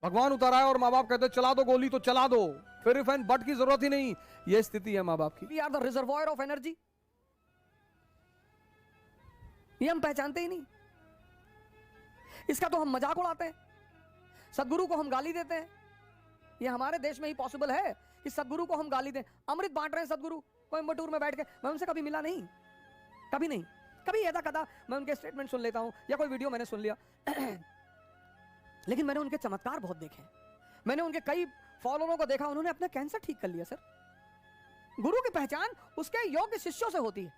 भगवान उतारा है और माँ बाप कहते चला दो गोली तो चला दो, फिर इफ एंड बट की जरूरत ही नहीं। ये स्थिति है माँ बाप की। We are the reservoir of energy, ये हम पहचानते ही नहीं। इसका तो हम मजाक उड़ाते हैं, सदगुरु को हम गाली देते हैं। ये हमारे देश में ही पॉसिबल है कि सदगुरु को हम गाली दें। अमृत बांट रहे हैं सदगुरु कोयंबटूर में बैठ के, मैं उनसे कभी मिला नहीं, कभी नहीं, कभी यदा कदा मैं उनके स्टेटमेंट सुन लेता हूं या कोई वीडियो मैंने सुन लिया लेकिन मैंने उनके चमत्कार बहुत देखे। मैंने उनके कई फॉलोअरों को देखा, उन्होंने अपना कैंसर ठीक कर लिया। सर, गुरु की पहचान उसके योग्य शिष्यों से होती है।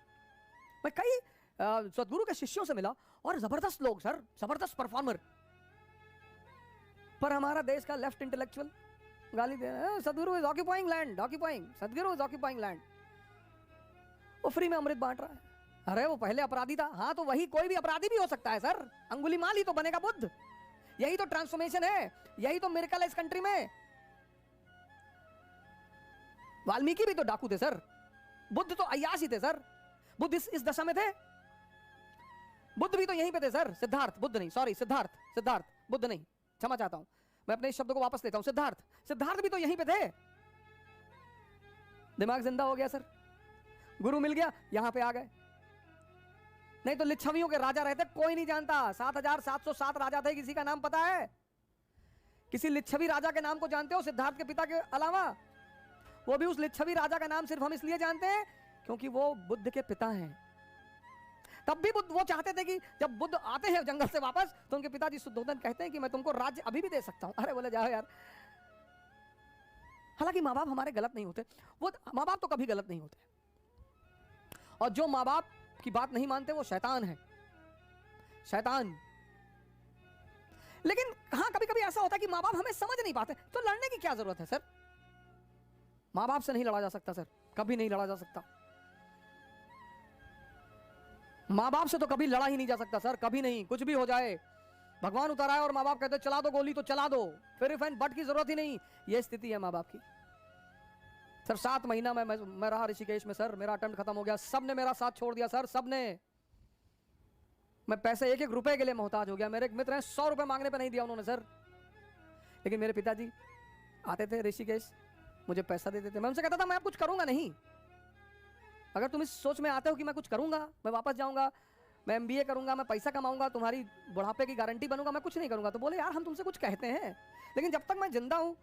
मैं कई सदगुरु के शिष्यों से मिला और जबरदस्त लोग सर, जबरदस्त परफॉर्मर, पर हमारा देश का लेफ्ट इंटेलेक्चुअल गाली दे रहा है, सदगुरु इज ऑक्यूपाइंग लैंड, ऑक्यूपाइंग, सदगुरु इज ऑक्यूपाइंग लैंड। वो फ्री में अमृत बांट रहा है। अरे वो पहले अपराधी था, हाँ तो वही कोई भी अपराधी भी हो सकता है सर। अंगुलीमाल ही तो बनेगा बुद्ध। यही तो ट्रांसफॉर्मेशन है, यही तो मिरेकल है इस कंट्री में। वाल्मीकि भी तो डाकू थे सर, बुद्ध तो अय्याश ही थे सर। बुद्ध इस दशा में थे, बुद्ध भी तो यहीं पे थे सर। सिद्धार्थ, बुद्ध नहीं, सॉरी सिद्धार्थ, सिद्धार्थ, बुद्ध नहीं, क्षमा चाहता हूं, मैं अपने इस शब्द को वापस लेता हूं। सिद्धार्थ, सिद्धार्थ भी तो यहीं पे थे। दिमाग जिंदा हो गया सर, गुरु मिल गया, यहां पे आ गए। नहीं तो लिच्छवियों के राजा रहते, कोई नहीं जानता। 7707 राजा थे, किसी का नाम पता है? किसी लिच्छवी राजा के नाम को जानते हो सिद्धार्थ के पिता के अलावा? वो भी उस लिच्छवी राजा का नाम सिर्फ हम इसलिए जानते हैं क्योंकि वो बुद्ध के पिता हैं। तब भी बुद्ध वो चाहते थे कि जब बुद्ध आते हैं जंगल से वापस तो उनके पिताजी शुद्धोदन कहते हैं कि मैं तुमको राज्य अभी भी दे सकता हूं। अरे बोले जाओ यार। हालांकि माँ बाप हमारे गलत नहीं होते, वो माँ बाप तो कभी गलत नहीं होते, और जो माँ बाप की बात नहीं मानते वो शैतान है, शैतान। लेकिन हाँ, कभी कभी ऐसा होता है कि माँ बाप हमें समझ नहीं पाते, तो लड़ने की क्या जरूरत है सर? माँ बाप से नहीं लड़ा जा सकता सर, कभी नहीं लड़ा जा सकता। माँ बाप से तो कभी लड़ा ही नहीं जा सकता सर, कभी नहीं। कुछ भी हो जाए, भगवान उतारा है और माँ बाप कहते चला दो गोली तो चला दो, फिर इफ एंड बट की जरूरत ही नहीं। ये स्थिति है माँ बाप की। सर 7 महीना मैं रहा ऋषिकेश में सर, मेरा अटेम्प्ट खत्म हो गया, सबने मेरा साथ छोड़ दिया सर, सबने। मैं पैसे 1-1 रुपए के लिए मोहताज हो गया। मेरे एक मित्र हैं, 100 रुपए मांगने पे नहीं दिया उन्होंने सर। लेकिन मेरे पिताजी आते थे ऋषिकेश, मुझे पैसा देते थे। मैं उनसे कहता था मैं अब कुछ करूंगा नहीं, अगर तुम इस सोच में आते हो कि मैं कुछ करूंगा, मैं वापस जाऊंगा, मैं MBA करूंगा, मैं पैसा कमाऊंगा, तुम्हारी बुढ़ापे की गारंटी बनूंगा, मैं कुछ नहीं करूंगा। तो बोले यार हम तुमसे कुछ कहते हैं, लेकिन जब तक मैं जिंदा हूं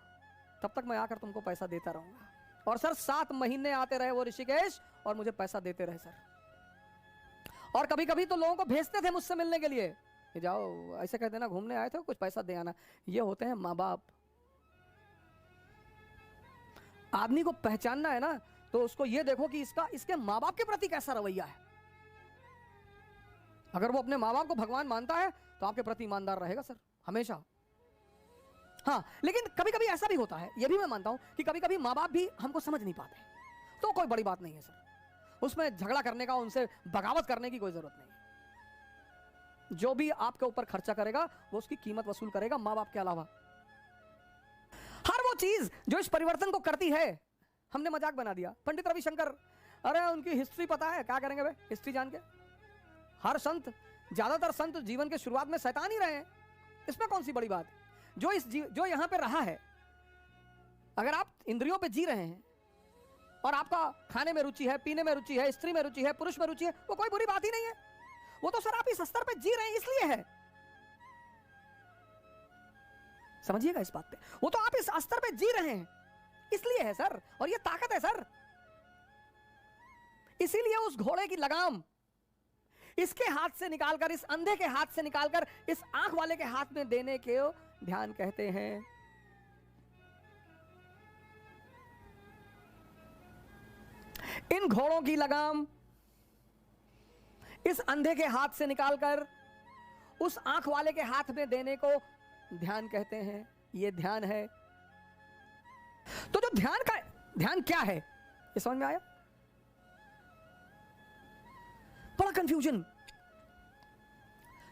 तब तक मैं आकर तुमको पैसा देता रहूंगा। और सर 7 महीने आते रहे वो ऋषिकेश और मुझे पैसा देते रहे सर। और कभी कभी तो लोगों को भेजते थे मुझसे मिलने के लिए कि जाओ, ऐसे कहते ना घूमने आए थे, कुछ पैसा दे आना। ये होते हैं माँ बाप। आदमी को पहचानना है ना, तो उसको ये देखो कि इसके माँ बाप के प्रति कैसा रवैया है। अगर वो अपने माँ बाप को भगवान मानता है तो आपके प्रति ईमानदार रहेगा सर, हमेशा। हाँ, लेकिन कभी कभी ऐसा भी होता है, ये भी मैं मानता हूं कि कभी कभी माँ बाप भी हमको समझ नहीं पाते, तो कोई बड़ी बात नहीं है सर। उसमें झगड़ा करने का, उनसे बगावत करने की कोई जरूरत नहीं। जो भी आपके ऊपर खर्चा करेगा वो उसकी कीमत वसूल करेगा, माँ बाप के अलावा। हर वो चीज जो इस परिवर्तन को करती है, हमने मजाक बना दिया। पंडित रविशंकर, अरे उनकी हिस्ट्री पता है, क्या करेंगे भाई हिस्ट्री जान के? हर संत, ज्यादातर संत जीवन के शुरुआत में शैतान ही रहे हैं, इसमें कौन सी बड़ी बात? जो यहां पे रहा है, अगर आप इंद्रियों पे जी रहे हैं और आपका खाने में रुचि है, पीने में रुचि है, स्त्री में रुचि है, पुरुष में रुचि है, वो कोई बुरी बात ही नहीं है। वो तो सर आप इस स्तर पे जी रहे हैं इसलिए है, समझिएगा इस बात पे। वो तो आप इस स्तर पे जी रहे हैं इसलिए है सर, और ये ताकत है सर। इसीलिए उस घोड़े की लगाम इसके हाथ से निकालकर, इस अंधे के हाथ से निकालकर इस आंख वाले के हाथ में देने के ध्यान कहते हैं। इन घोड़ों की लगाम इस अंधे के हाथ से निकालकर उस आंख वाले के हाथ में देने को ध्यान कहते हैं। यह ध्यान है। तो जो ध्यान क्या है, ये समझ में आया? बड़ा कंफ्यूजन।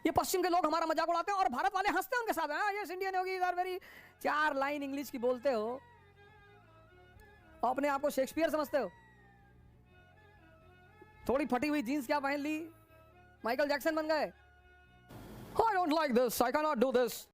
ये पश्चिम के लोग हमारा मजाक उड़ाते हैं और भारत वाले हंसते हैं उनके साथ। ये इंडियन होगी इधर, मेरी 4 लाइन इंग्लिश की बोलते हो और अपने आप को शेक्सपियर समझते हो। थोड़ी फटी हुई जीन्स क्या पहन ली, माइकल जैक्सन बन गए। I don't like this, I can not do this.